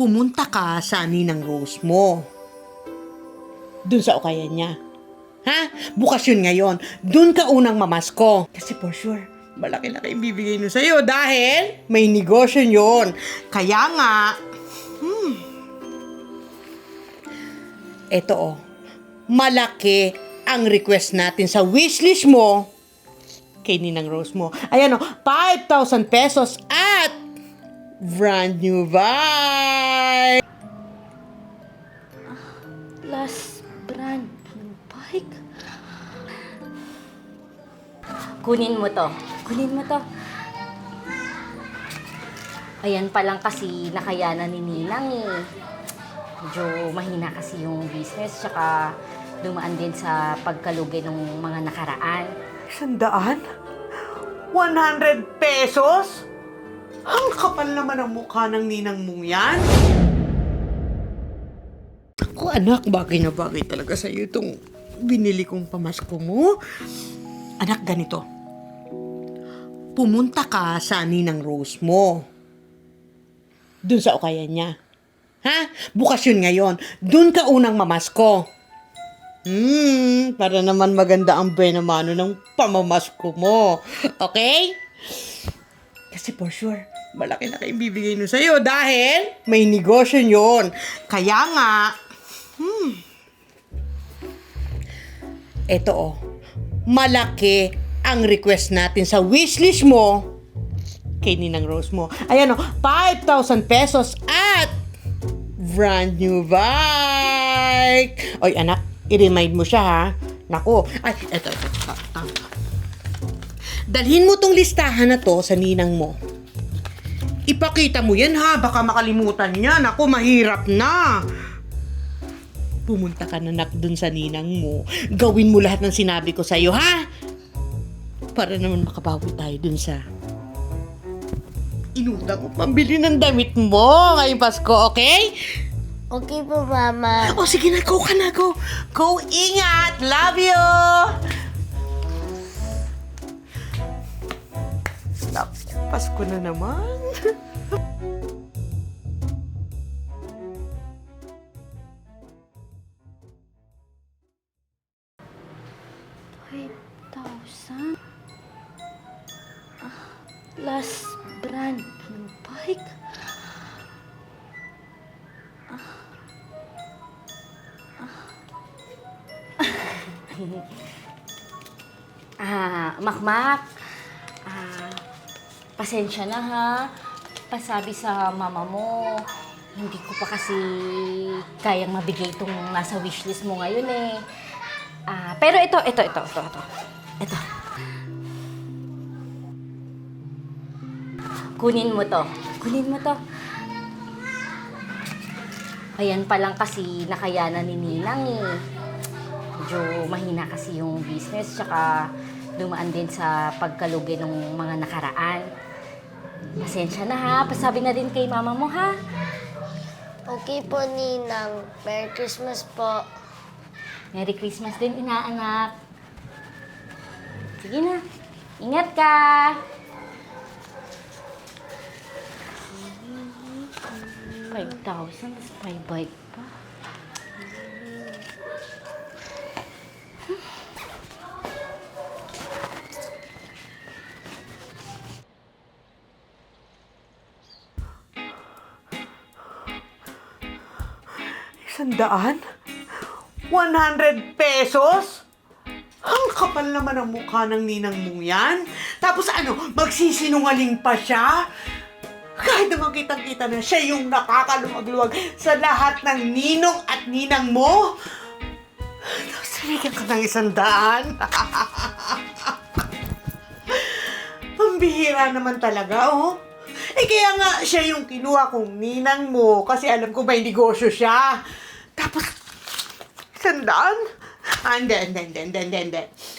pumunta ka sa Ninang Rose mo. Dun sa ukayan niya. Ha? Bukas yun ngayon. Dun ka unang mamasko. Kasi for sure, malaki-laki yung bibigay nyo sa'yo dahil may negosyo yun. Kaya nga, eto malaki ang request natin sa wishlist mo kay Ninang Rose mo. Ayan 5,000 pesos at brand new bike! Last brand new bike? Kunin mo to. Kunin mo to. Ayan pa lang kasi nakayanan ni Ninang eh. Medyo mahina kasi yung business, tsaka dumaan din sa pagkalugi ng mga nakaraan. 100? 100 pesos? Ang kapal naman ang mukha ng ninang mong yan. Ako anak, bagay na bagay talaga sa'yo itong binili kong pamasko mo. Anak, ganito. Pumunta ka sa Ninang Rose mo. Dun sa ukayan niya. Ha? Bukas yun ngayon. Dun ka unang mamasko. Para naman maganda ang buena mano ng pamamasko mo. Okay? Kasi for sure, malaki-laki yung bibigay nyo sa'yo dahil may negosyo yun. Kaya nga, eto malaki ang request natin sa wishlist mo kay Ninang Rose mo. Ayan 5,000 pesos at brand new bike! Oy anak, i-remind mo siya ha. Naku, ay, eto. Dalhin mo tong listahan na to sa ninang mo. Ipakita mo yan ha, baka makalimutan niya. Naku, mahirap na. Pumunta ka na dun sa ninang mo. Gawin mo lahat ng sinabi ko sa'yo ha. Para naman makabawi tayo dun sa inutang mo pambili ng damit mo ngayong Pasko, okay? Okay po, Mama. O sige na, go ka na, go. Go, ingat. Love you. Pasko na naman. $5,000? Last brand new bike? Makmak. Pasensya na ha. Pasabi sa mama mo, hindi ko pa kasi kayang mabigay itong nasa wishlist mo ngayon eh. Pero ito. Ito. Kunin mo to. Ayan pa lang kasi nakayanan ni Ninang eh. Medyo mahina kasi yung business, tsaka dumaan din sa pagkalugi ng mga nakaraan. Pasensya na ha, pasabi na din kay mama mo ha. Okay po, Ninang. Merry Christmas po. Merry Christmas din, inaanak. Sige na, ingat ka. $5,000, tapos may bike pa. $100? 100 pesos? Ang kapal naman ang mukha ng ninang mong yan. Tapos magsisinungaling pa siya? Kahit naman kitang-kita na siya yung nakakaluwag-luwag sa lahat ng ninong at ninang mo. Tapos binigyan ka ng $100. Pambihira naman talaga, oh. Kaya nga siya yung kinuha kong ninang mo kasi alam ko may negosyo siya. Tapos, $100? Hindi.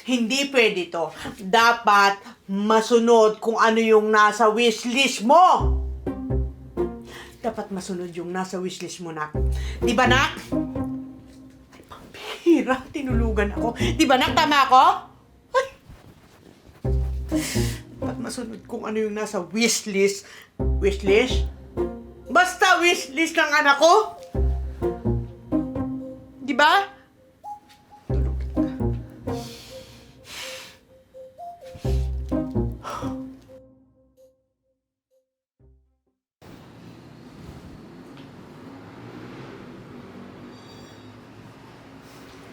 Hindi pwede to. Dapat masunod kung ano yung nasa wishlist mo. Dapat masunod yung nasa wishlist mo, nak. Di ba, nak? Ay, pambihira. Tinulugan ako. Di ba, nak? Tama ako? Ay. Dapat masunod kung ano yung nasa wishlist. Wishlist? Ba, Basta wishlist ng anak ko. Di ba?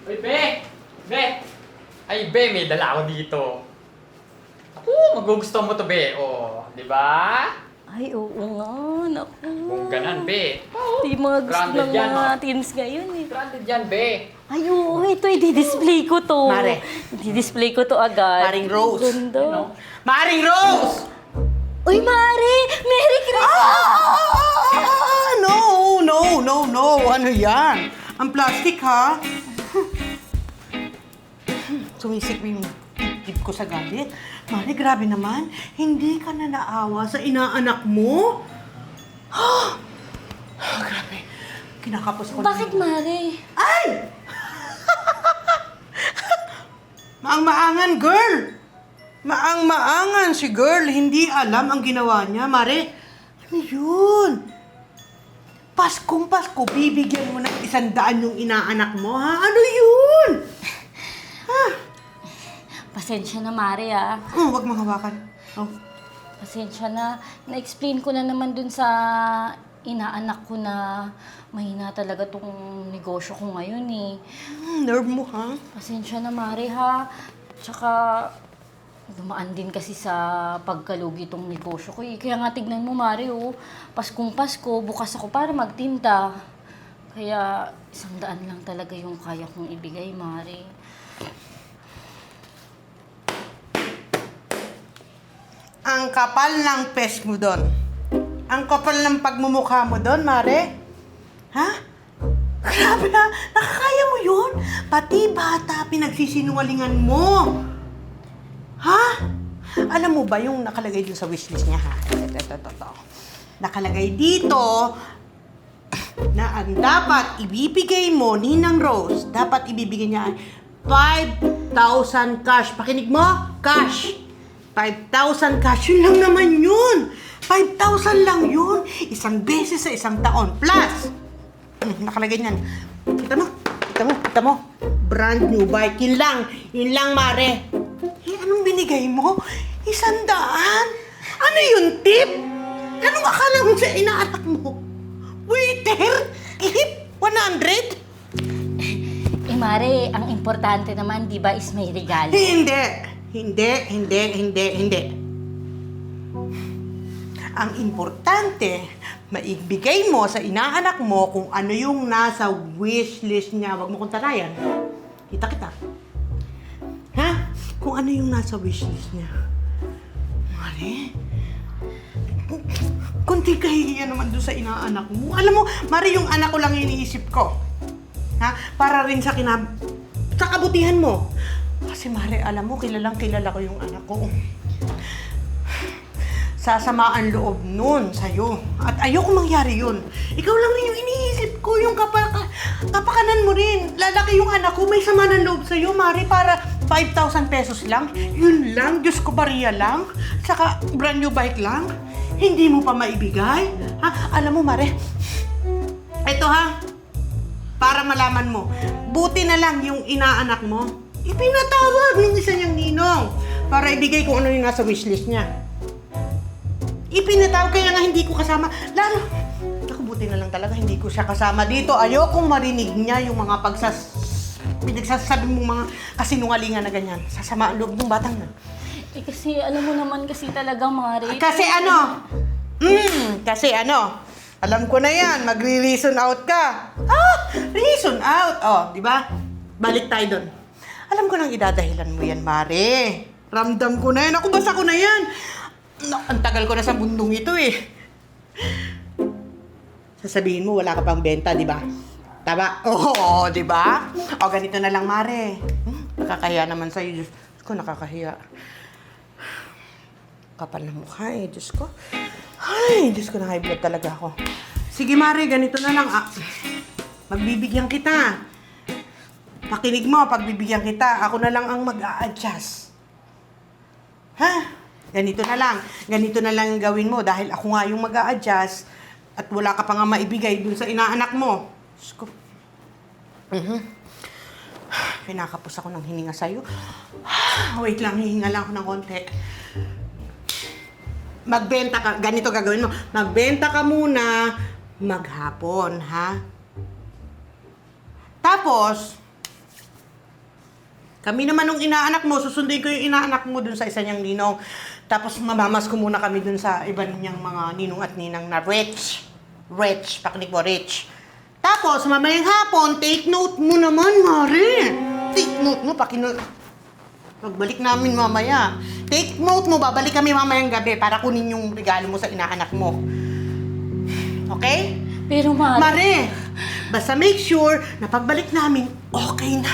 Uy, Be! Be! Ay, Be, may dala ako dito. Ako, magugustuhan mo to, Be. O, di ba? Ay, oo nga. Naku. Kung ganan, Be. Ito yung mga gusto Branded ng yan, mga oh. teens ngayon eh. Branded yan, Be. Ay, oo. Ito, i-display ko to. Mare. I-display ko to agad. Maring Rose. Ganda. Ano? Maring Rose! Uy, Mare! Merry Christmas! No. Ano yan? Ang plastic, ha? Sumisik yung tip ko sa galit. Mari, grabe naman. Hindi ka na naawa sa inaanak mo? Grabe. Kinakapos ko. Bakit, Mare? Ay! Maang-maangan, girl! Maang-maangan si girl. Hindi alam ang ginawa niya. Mare, ano yun? Paskong Pasko, bibigyan mo ng 100 yung inaanak mo, ha? Ano yun? Ha? Pasensya na, Mare, ah. Huwag mong hawakan. Oh. Pasensya na. Na-explain ko na naman dun sa inaanak ko na mahina talaga tong negosyo ko ngayon, eh. Nerve mo, ha? Pasensya na, Mare, ha. Tsaka, dumaan din kasi sa pagkalugi itong negosyo ko, eh. Kaya nga tignan mo, Mare, oh. Paskong Pasko, bukas ako para magtinda. Kaya, 100 lang talaga yung kaya kong ibigay, Mare. Ang kapal ng pes mo doon. Ang kapal ng pagmumukha mo doon, Mare. Ha? Grabe ha? Nakakaya mo yun? Pati bata, pinagsisinungalingan mo. Ha? Alam mo ba yung nakalagay dun sa wishlist niya, ha? Ito. Nakalagay dito na ang dapat ibibigay mo, Ninang Rose, dapat ibibigay niya ay 5,000 cash. Pakinig mo? Cash. 5,000 cash. Yun lang naman yun. 5,000 lang yun. Isang beses sa isang taon. Plus, nakalagay niyan. Kita mo. Brand new bike. Yun lang, Mare. Anong binigay mo? 100? Ano yung tip? Anong akala mo sa inaanak mo? Waiter? Tip? 100? Mare, ang importante naman, di ba, is may regalo. Hindi. Ang importante, maibigay mo sa inaanak mo kung ano yung nasa wishlist niya. Huwag mo kong tarayan. Kita. Ha? Kung ano yung nasa wishlist niya. Mari, kunti kahihiyan naman doon sa inaanak mo. Alam mo, Mari, yung anak ko lang yung iniisip ko. Ha? Para rin sa kabutihan mo. Kasi Mari, alam mo, kilala ko yung anak ko. Sasamaan loob nun sa'yo. At ayoko mangyari yun. Ikaw lang rin yung iniisip ko, yung kapakanan mo rin. Lalaki yung anak ko, may sama ng loob sa'yo, Mari, para 5,000 pesos lang. Yun lang, Diyos ko, bariya lang. Saka brand new bike lang. Hindi mo pa maibigay. Ha? Alam mo, Mari, eto ha, para malaman mo, buti na lang yung inaanak mo, ipinatawag ng isa niyang ninong para ibigay kung ano yung nasa wishlist niya. Ipinatawag, kaya nga hindi ko kasama. Lalo, naku, buti na lang talaga hindi ko siya kasama dito. Ayokong marinig niya yung mga pinagsasabi mong mga kasinungalingan na ganyan. Sasama ang loob ng batang na. Eh kasi, alam mo naman kasi talaga, Mare. Kasi ano? Alam ko na yan, magre-reason out ka. Reason out. Oh, di ba? Balik tayo doon. Alam ko nang idadahilan mo yan, Mare. Ramdam ko na yan. Ako, basa ko na yan. Ang tagal ko na sa mundong ito eh. Sasabihin mo, wala ka pang benta, di ba? Tama? Oo, di ba? O, ganito na lang, Mare. Nakakahiya naman sa'yo. Diyos ko, nakakahiya. Kapal na mukha eh, Diyos ko. Ay, Diyos ko, na-high blood talaga ako. Sige, Mare, ganito na lang. Magbibigyan kita. Pakinig mo, pagbibigyan kita, ako na lang ang mag-a-adjust. Ha? Ganito na lang. Ganito na lang ang gawin mo dahil ako nga yung mag-a-adjust. At wala ka pa nga maibigay dun sa inaanak mo. Diyos ko. Pinakapos ako ng hininga sa'yo. Wait lang, hihinga lang ako ng konti. Magbenta ka, ganito gagawin mo. Magbenta ka muna maghapon, ha? Tapos, kami naman nung inaanak mo, susunduin ko yung inaanak mo dun sa isa niyang ninong. Tapos mamamas ko muna kami dun sa iba niyang mga ninong at ninang na rich. Rich, pakinig mo, rich. Tapos, mamayang hapon, take note mo naman, Mari. Take note mo, pagbalik namin mamaya. Take note mo, babalik kami mamayang gabi para kunin yung regalo mo sa inaanak mo. Okay? Pero Mare, basta make sure na pagbalik namin, okay na.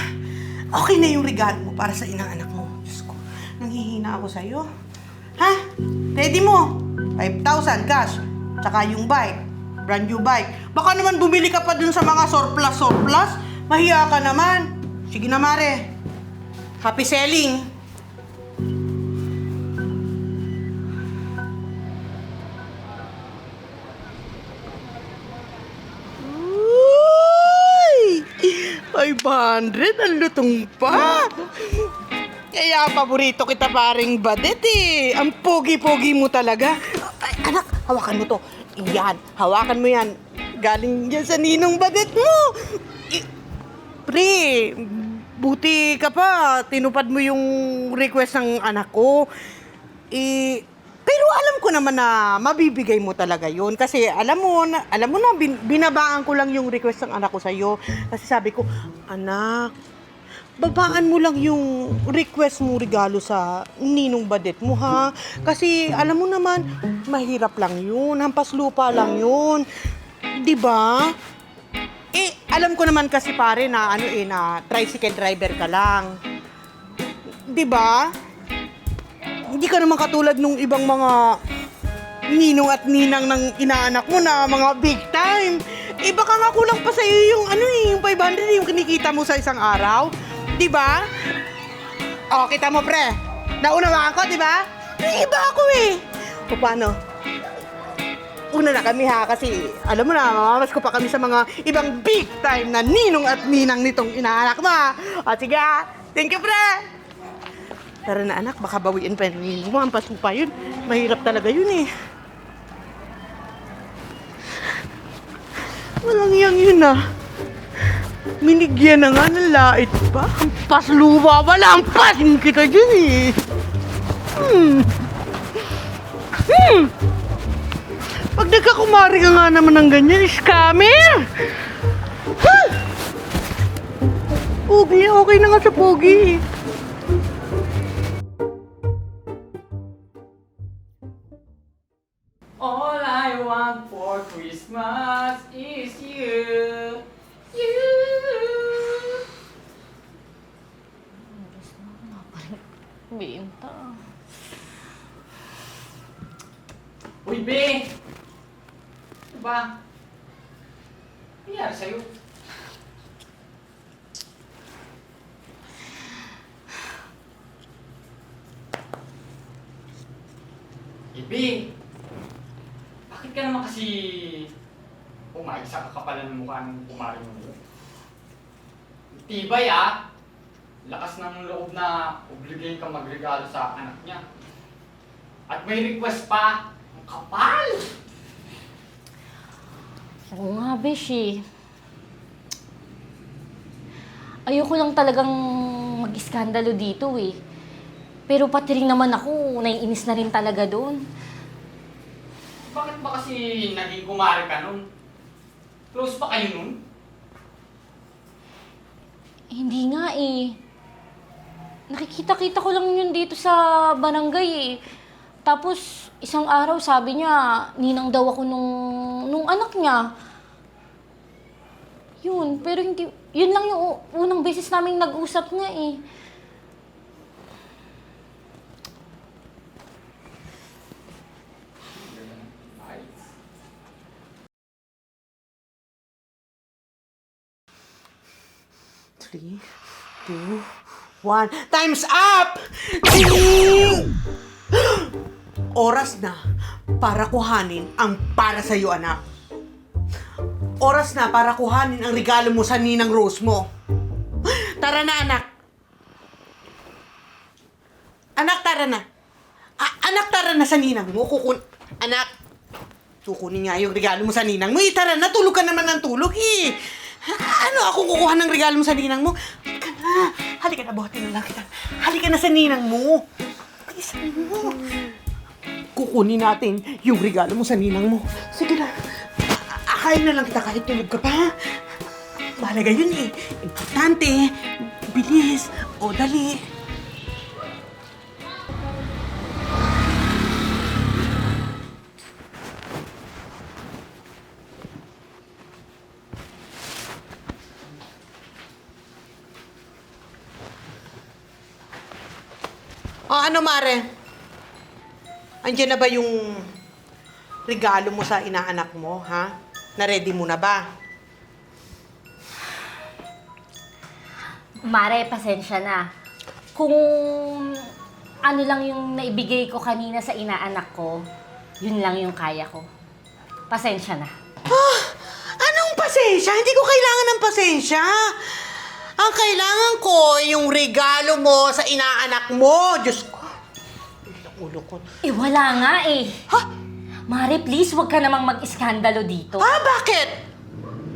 Okay na yung regalo mo para sa inaanak mo. Diyos ko, nanghihina ako sa'yo. Ha? Ready mo? 5,000 cash. Tsaka yung bike. Brand new bike. Baka naman bumili ka pa dun sa mga surplus. Mahiya ka naman. Sige na, Mare. Happy selling. Uy! 500? Ang lutong pa! Kaya paborito kita paring Badet eh. Ang pogi-pogi mo talaga. Ay, anak, hawakan mo to. Yan, hawakan mo yan. Galing yan sa ninong Badet mo. Pre, buti ka pa. Tinupad mo yung request ng anak ko. Pero alam ko naman na mabibigay mo talaga yun. Kasi alam mo na, binabaan ko lang yung request ng anak ko sa'yo. Kasi sabi ko, anak, babaan mo lang yung request mo regalo sa ninong Badet mo, ha? Kasi alam mo naman, mahirap lang yun. Hampas lupa lang yun. Diba? Alam ko naman kasi pare na na tricycle driver ka lang. Diba? Hindi ka naman katulad nung ibang mga ninong at ninang ng inaanak mo na mga big time. Baka nga kulang pa sa'yo yung yung 500 yung kinikita mo sa isang araw. Diba? O, kita mo pre. Naunawaan ko, diba? May iba ako eh. O, paano? Una na kami ha, kasi alam mo na, mamamas ko pa kami sa mga ibang big time na ninong at ninang nitong inaanak mo. O, sige ha. Thank you, pre. Tara na anak, baka bawiin pa yung ninong mo. Ang pasupa yun. Mahirap talaga yun eh. Walang yang yun ah. Minigyan na nga ng lait pa. Ang pasluwa wala. Ang pasin kita dyan eh. Pag nagkakumari ka nga naman ng ganyan, scammer! Pogi, okay na nga sa pogi. All I want for Christmas is you. You. Benta. Uy, Be! Ano ba? Ano nangyari sa'yo? Be! Bakit ka naman kasi pumayag sa kakapalan ng mukha ng kumari mo yun? Tibay ah! Lakas ng loob na obligayin kang magregalo sa anak niya. At may request pa! Ang kapal! Oo nga, Beshi. Ayoko lang talagang mag-iskandalo dito eh. Pero pati rin naman ako, naiinis na rin talaga doon. Bakit ba kasi naging kumari ka nun? Close pa kayo nun? Hindi nga eh. Nakikita-kita ko lang yun dito sa barangay eh. Tapos, isang araw sabi niya, ninang daw ako nung anak niya. Yun, pero hindi, yun lang yung unang beses naming nag-usap nga eh. Three, two, one. Time's up! Ding! Oras na para kuhanin ang para sa'yo, anak. Oras na para kuhanin ang regalo mo sa Ninang Rose mo. Tara na, anak. Anak, tara na. Anak, tara na sa Ninang mo. Anak, kukunin nga yung regalo mo sa Ninang mo. Tara na, tulog ka naman ng tulog eh. Ano ako kukuha ng regalo mo sa Ninang mo? Halika na. Halika na, buhatin na lang kita. Halika na sa Ninang mo. Bilisan mo. Kukunin natin yung regalo mo sa Ninang mo. Sige na. Akain na lang kita kahit tulog ka pa. Mahalaga yun eh. Importante. Bilis. O, dali. O, ano, Mare? Andiyan na ba yung regalo mo sa inaanak mo, ha? Na-ready mo na ba? Mare, pasensya na. Kung ano lang yung naibigay ko kanina sa inaanak ko, yun lang yung kaya ko. Pasensya na. Anong pasensya? Hindi ko kailangan ng pasensya. Ang kailangan ko, yung regalo mo sa inaanak mo. Diyos ko. Ang ulo ko. Wala nga eh. Ha? Mare, please, huwag ka namang mag-iskandalo dito. Bakit?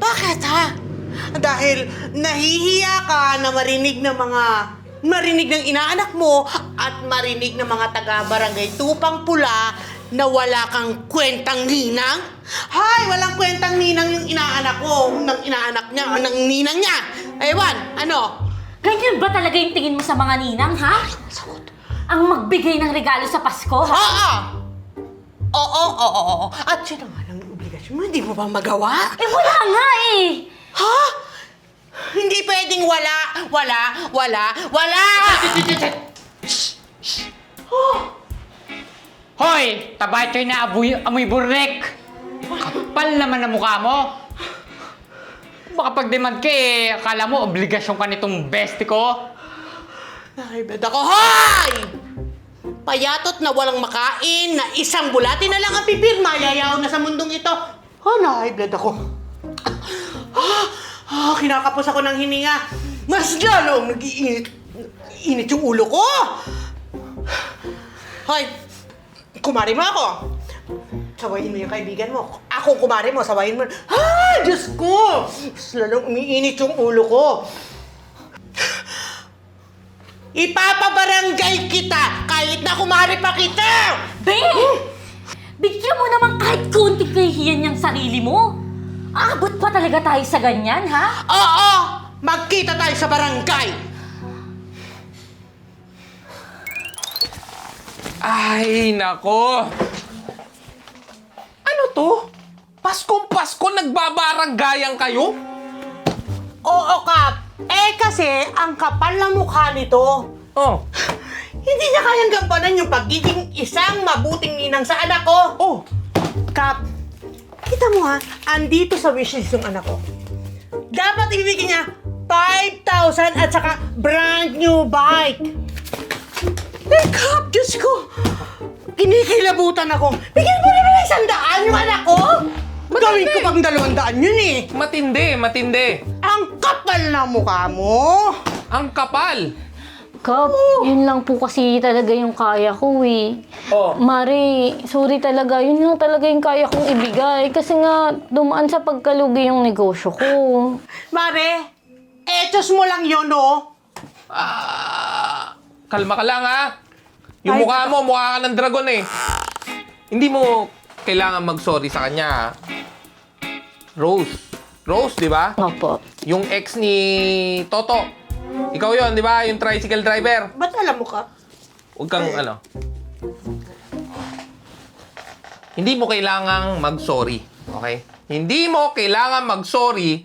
Bakit, ha? Dahil nahihiya ka na marinig ng inaanak mo at marinig ng mga taga-barangay Tupang Pula na wala kang kwentang ninang? Hay, walang kwentang ninang yung inaanak ko, ng inaanak niya, ng ninang niya. Ewan, ano? Ganyan ba talaga yung tingin mo sa mga ninang, ha? Ang magbigay ng regalo sa Pasko, ha? Oo. At yun ang alang obligasyon mo, hindi mo ba magawa? Wala nga eh. Ha? Hindi pwedeng wala! Hoy! Tabachoy na amoy burnek! Kapal naman ang mukha mo! Baka pag-demand ka eh, akala mo obligasyon ka nitong bestie ko? Naibad ako, hoy! Payatot na walang makain, na isang bulati na lang ang pipirma, yayaw na sa mundong ito. Naibad ako. Kinakapos ako ng hininga. Mas lalong nag-iinit yung ulo ko. Hoy, kumari mo ako. Sawayin mo yung kaibigan mo. Ako kumari mo, sawayin mo. Diyos ko! Mas lalong umiinit yung ulo ko. Ipapabarangay kita kahit na kumari pa kita! Be! Bigyan mo naman kahit konting kahihiyan niyang sarili mo. Aabot pa talaga tayo sa ganyan, ha? Oo! Magkita tayo sa barangay! Ay, nako! Ano to? Paskong Pasko, nagbabaranggayan kayo? Oo, Kap. Kasi ang kapal ng mukha nito. Oh. Hindi niya kayang gampanan yung pagiging isang mabuting ninang sa anak ko. Oh. Kap, kita mo ha, andito sa wishlist yung anak ko. Dapat ibibigay niya 5,000 at saka brand new bike. Kap, Diyos ko. Kinikilabutan ako. Bigyan mo naman ng 100 yung anak ko. Gawin ko pang 200 yun eh. Matindi. Ang kapal na mukha mo. Ang kapal. Kap, yun lang po kasi talaga yung kaya ko eh. Oh. Mari, sorry talaga. Yun lang talaga yung kaya kong ibigay. Kasi nga, dumaan sa pagkalugi yung negosyo ko. Mare, etos mo lang yun, no? Kalma ka lang, ha? Yung Ay, mukha mo, mukha ka ng dragon eh. Hindi mo kailangan mag-sorry sa kanya, ha? Rose, di ba? Opo. Yung ex ni Toto. Ikaw yon, di ba? Yung tricycle driver. Ba't alam mo ka? Huwag kang ano. Hindi mo kailangang mag-sorry. Okay? Hindi mo kailangan mag-sorry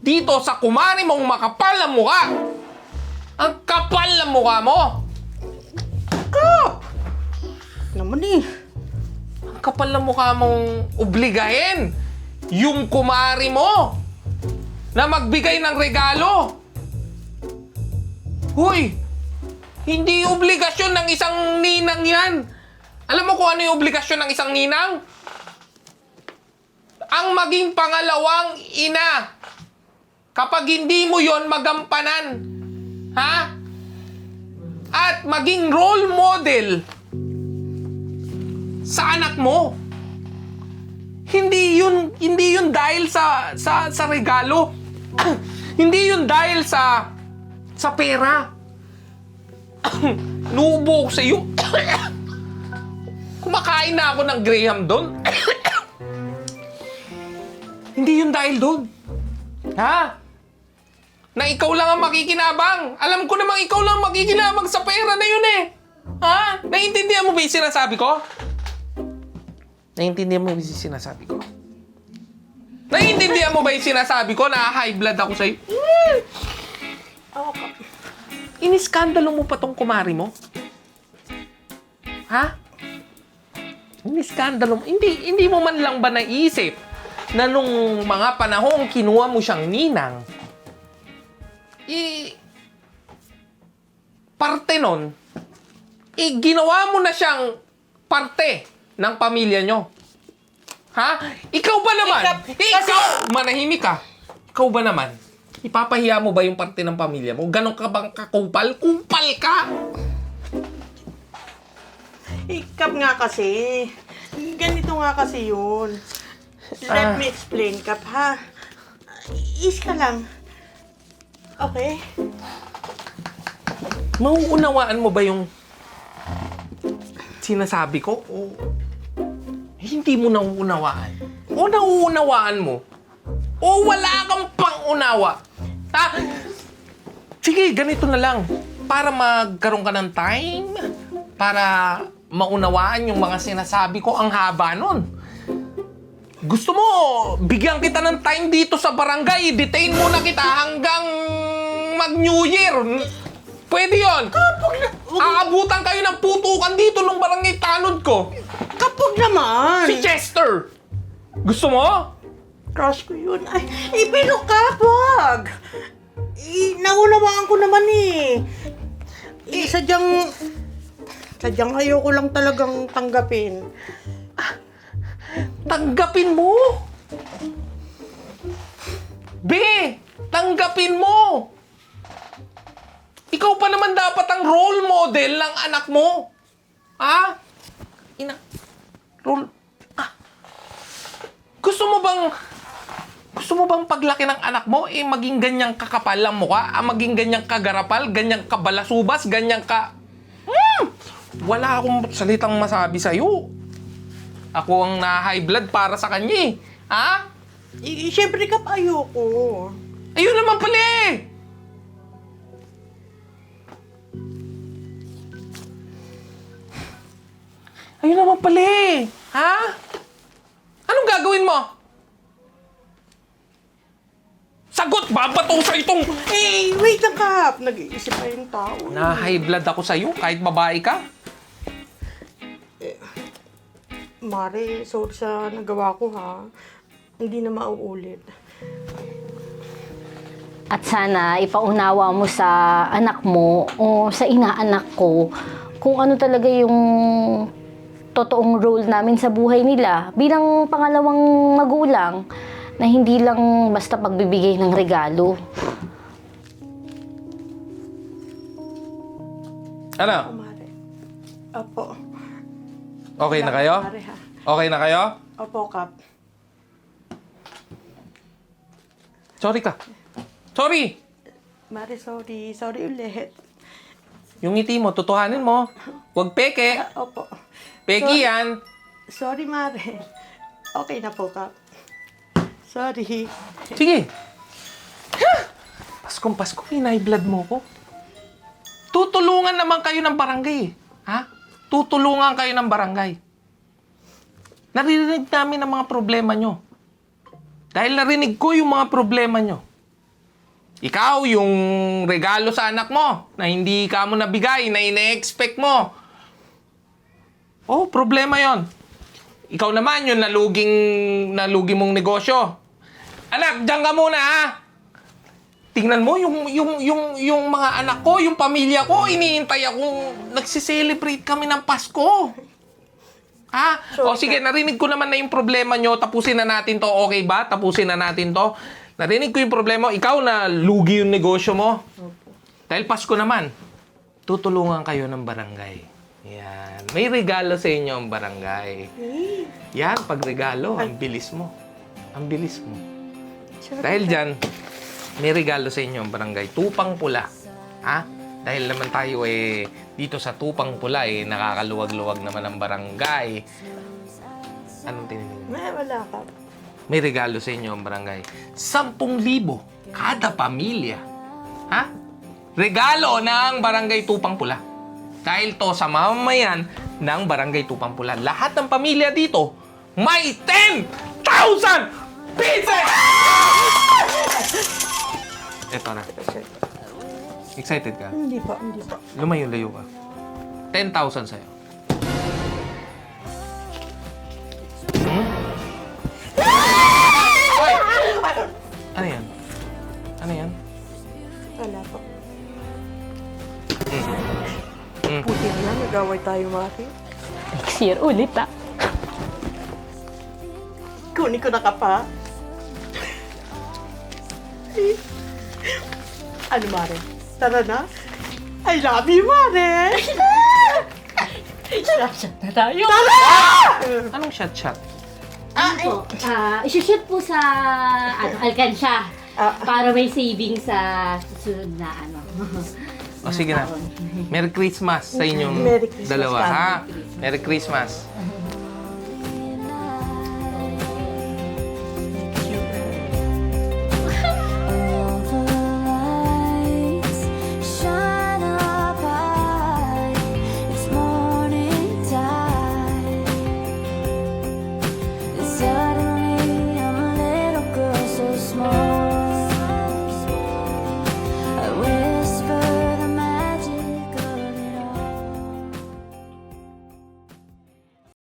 dito sa kumari mong makapal na mukha. Ang kapal na mukha mo. Kap! Naman eh. Ang kapal na mukha mong obligahin yung kumari mo na magbigay ng regalo. Hoy! Hindi obligasyon ng isang ninang yan. Alam mo kung ano yung obligasyon ng isang ninang? ang maging pangalawang ina kapag hindi mo yon magampanan. Ha? At maging role model sa anak mo. Hindi yun dahil sa regalo. Hindi yun dahil sa pera. Nuubo ko sa iyo. Kumakain na ako ng Graham doon. Hindi yun dahil doon. Ha? Na ikaw lang ang makikinabang. Alam ko namang ikaw lang makikinabang sa pera na yun eh. Ha? Naiintindihan mo ba yung sinasabi ko? Naiintindihan mo ba yung sinasabi ko? Naiintindihan mo ba yung sinasabi ko na high blood ako sa'yo? Iniskandalo mo pa tong kumari mo? Ha? Iniskandalo mo? Hindi mo man lang ba naisip na nung mga panahong kinuha mo siyang ninang, parte nun, ginawa mo na siyang parte ng pamilya nyo. Ha? Ikaw ba naman? Ikaw! Manahimik ka. Ikaw ba naman? Ipapahiya mo ba yung parte ng pamilya mo? Ganon ka bang kakupal? Kupal ka! Kap nga kasi. Ganito nga kasi yun. Let me explain, Kap, ha? Is ka lang. Okay? Mauunawaan mo ba yung sinasabi ko? O hindi mo nauunawaan? O nauunawaan mo? O wala kang pang-unawa? Ha? Sige, ganito na lang. Para magkaroon ka ng time, para maunawaan yung mga sinasabi ko, ang haba nun. Gusto mo, bigyan kita ng time dito sa barangay, detain muna kita hanggang mag-New Year. Pwede yun. Aabutan kayo ng putukan dito nung barangay tanod ko. Kapag naman. Si Chester. Gusto mo? Crush ko yun. Ay, pero Kap, wag. Naunawaan ko naman eh. Sadyang ayoko lang talagang tanggapin. Tanggapin mo. Be, tanggapin mo. Ikaw pa naman dapat ang role model ng anak mo. Ha? Gusto mo bang paglaki ng anak mo, maging ganyang kakapal ang mukha, maging ganyang kagarapal, ganyang kabalasubas, ganyang ka... Wala akong salitang masabi sa'yo. Ako ang na-high blood para sa kanya eh. Ha? Siyempre, Kap, ayoko. Ayun naman pala eh. Ayun naman pala eh. Ha? Anong gagawin mo? Sagot! Babato sa itong... Wait lang, Kap. Nag-iisip pa yung tao. Na-high blood ako sa'yo kahit babae ka. Mare, sorry sa nagawa ko, ha. Hindi na mauulit. At sana ipaunawa mo sa anak mo o sa inaanak ko kung ano talaga yung totoong role namin sa buhay nila bilang pangalawang magulang na hindi lang basta pagbibigay ng regalo. Ano? Mare. Opo. Okay na kayo? Mare, ha. Okay na kayo? Opo, Kap. Sorry ka. Sorry! Mare, sorry. Sorry ulit. Yung ngiti mo, tutuhanin mo. Huwag peke. Opo. Peke yan. Sorry, Mare. Okay na po, Kap. Sorry. Sige. Paskong Pasko, high blood mo ko. Tutulungan naman kayo ng barangay. Ha? Tutulungan kayo ng barangay. Naririnig namin ang mga problema nyo. Dahil narinig ko yung mga problema nyo. Ikaw, yung regalo sa anak mo na hindi ka mo nabigay, na ine-expect mo. Oh, problema yon. Ikaw naman yung nalugi mong negosyo. Anak, diyan ka muna ha. Tingnan mo yung mga anak ko, yung pamilya ko, iniintay akong nagsiselebrate kami ng Pasko. Ha? Sure, O sige, narinig ko naman na yung problema nyo. Tapusin na natin to. Okay ba? Tapusin na natin to. Narinig ko yung problema. Ikaw na lugi yung negosyo mo. Dahil Pasko naman, tutulungan kayo ng barangay. Yan. May regalo sa inyo ang barangay. Yan, pag regalo, ang bilis mo. Ang bilis mo. Dahil dyan, may regalo sa inyo ang barangay. Tupang pula. Ha? Dahil naman tayo dito sa Tupang Pula nakakaluwag-luwag naman ang barangay. Anong tinitingnan? Wala ka. May regalo sa inyo ang barangay. 10,000 kada pamilya. Ha? Regalo ng barangay Tupang Pula. Dahil to sa mamamayan ng barangay Tupang Pula. Lahat ng pamilya dito may 10,000 pieces! Eto na. Excited ka? Hindi pa. Lumayo-layo ka. 10,000 sa'yo. Hoy! Ano yan? Ano yan? Wala pa. Mm. Puti na lang, nag-away tayo, Maki. Next year ulit ah. Kunin ko na ka pa. Ano, Mare? Tara na. I love you, Mare! Shot na tayo. Anong shot-shot? Isushoot po sa alkansya. Ah. Para may saving sa susunod na O sige na. Merry Christmas sa inyong Merry Christmas, dalawa, Mami. ha? Merry Christmas.